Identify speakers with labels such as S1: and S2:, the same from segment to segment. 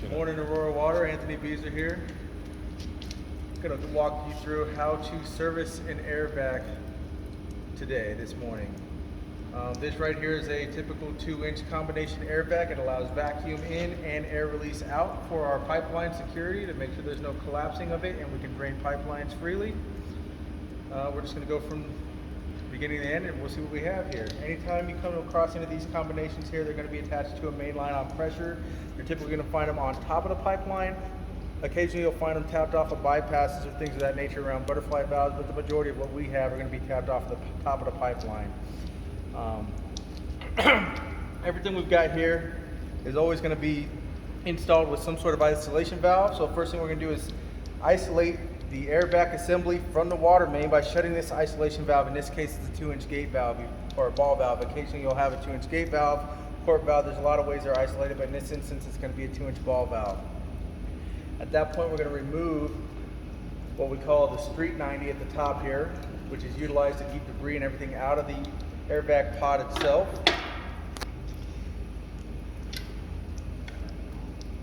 S1: Morning, Aurora Water. Anthony Beezer here. Going to walk you through how to service an air vac today, this morning. This right here is a typical 2-inch combination air vac. It allows vacuum in and air release out for our pipeline security to make sure there's no collapsing of it and we can drain pipelines freely. We're just going to go from beginning to end and we'll see what we have here. Anytime you come across any of these combinations here, they're going to be attached to a main line on pressure. You're typically going to find them on top of the pipeline. Occasionally you'll find them tapped off of bypasses or things of that nature around butterfly valves, but the majority of what we have are going to be tapped off the top of the pipeline. Everything we've got here is always going to be installed with some sort of isolation valve. So first thing we're going to do is isolate the air vac assembly from the water main by shutting this isolation valve. In this case, it's a 2-inch gate valve or a ball valve. Occasionally you'll have a 2-inch gate valve, port valve. There's a lot of ways they're isolated, but in this instance, it's going to be a 2-inch ball valve. At that point, we're going to remove what we call the street 90 at the top here, which is utilized to keep debris and everything out of the air vac pod itself.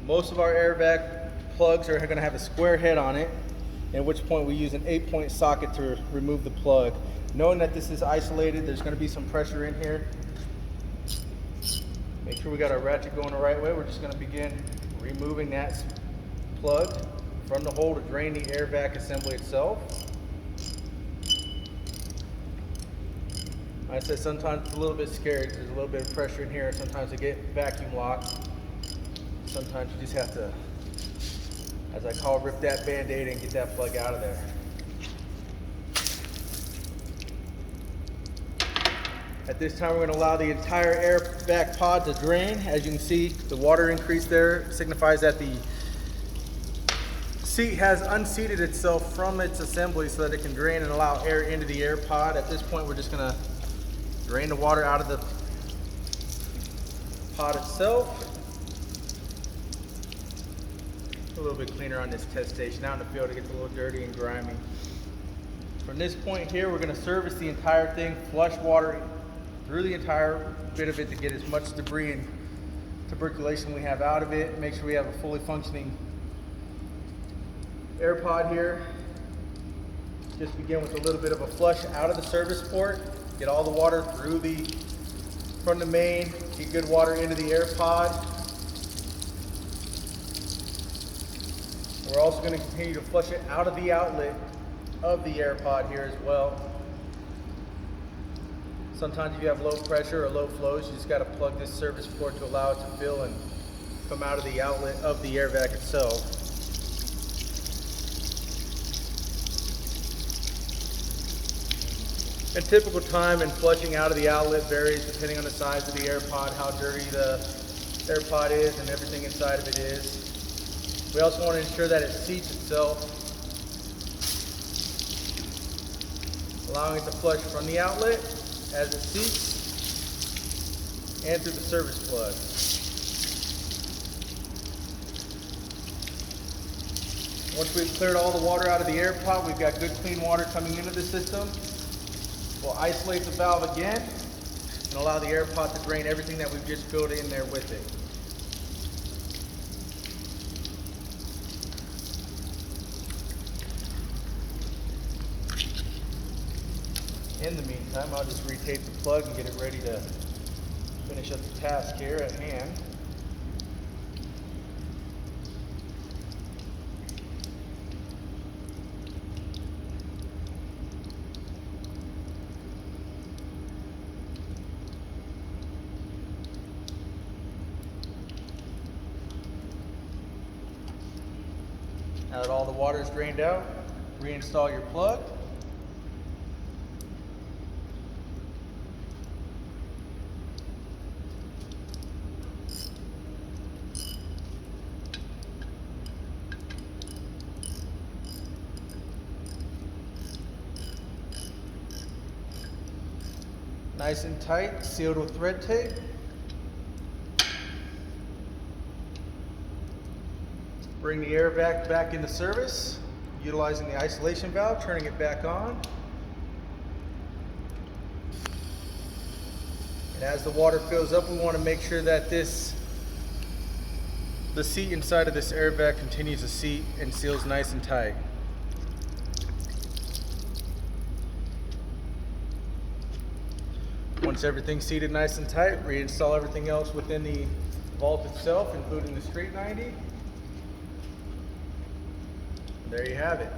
S1: Most of our air vac plugs are going to have a square head on it, at which point we use an 8-point socket to remove the plug. Knowing that this is isolated, there's going to be some pressure in here. Make sure we got our ratchet going the right way. We're just going to begin removing that plug from the hole to drain the air vac assembly itself. Like I said, sometimes it's a little bit scary because there's a little bit of pressure in here. Sometimes they get vacuum locked. Sometimes you just have to, as I call, rip that Band-Aid and get that plug out of there. At this time, we're going to allow the entire air vac pod to drain. As you can see, the water increase there signifies that the seat has unseated itself from its assembly so that it can drain and allow air into the air pod. At this point, we're just going to drain the water out of the pod itself. A little bit cleaner on this test station. Out in the field it gets a little dirty and grimy. From this point here, we're going to service the entire thing, flush water through the entire bit of it to get as much debris and tuberculation we have out of it. Make sure we have a fully functioning air pod here. Just begin with a little bit of a flush out of the service port. Get all the water through from the main. Get good water into the air pod. We're also going to continue to flush it out of the outlet of the air pod here as well. Sometimes if you have low pressure or low flows, you just got to plug this service port to allow it to fill and come out of the outlet of the air vac itself. And typical time in flushing out of the outlet varies depending on the size of the air pod, how dirty the air pod is, and everything inside of it is. We also want to ensure that it seats itself, allowing it to flush from the outlet as it seats and through the service plug. Once we've cleared all the water out of the air pod, we've got good clean water coming into the system. We'll isolate the valve again and allow the air pod to drain everything that we've just filled in there with it. In the meantime, I'll just retape the plug and get it ready to finish up the task here at hand. Now that all the water is drained out, reinstall your plug. Nice and tight, sealed with thread tape. Bring the air vac back into service, utilizing the isolation valve, turning it back on. And as the water fills up, we want to make sure that this The seat inside of this airbag continues to seat and seals nice and tight. Once everything's seated nice and tight, reinstall everything else within the vault itself, including the Street 90. There you have it.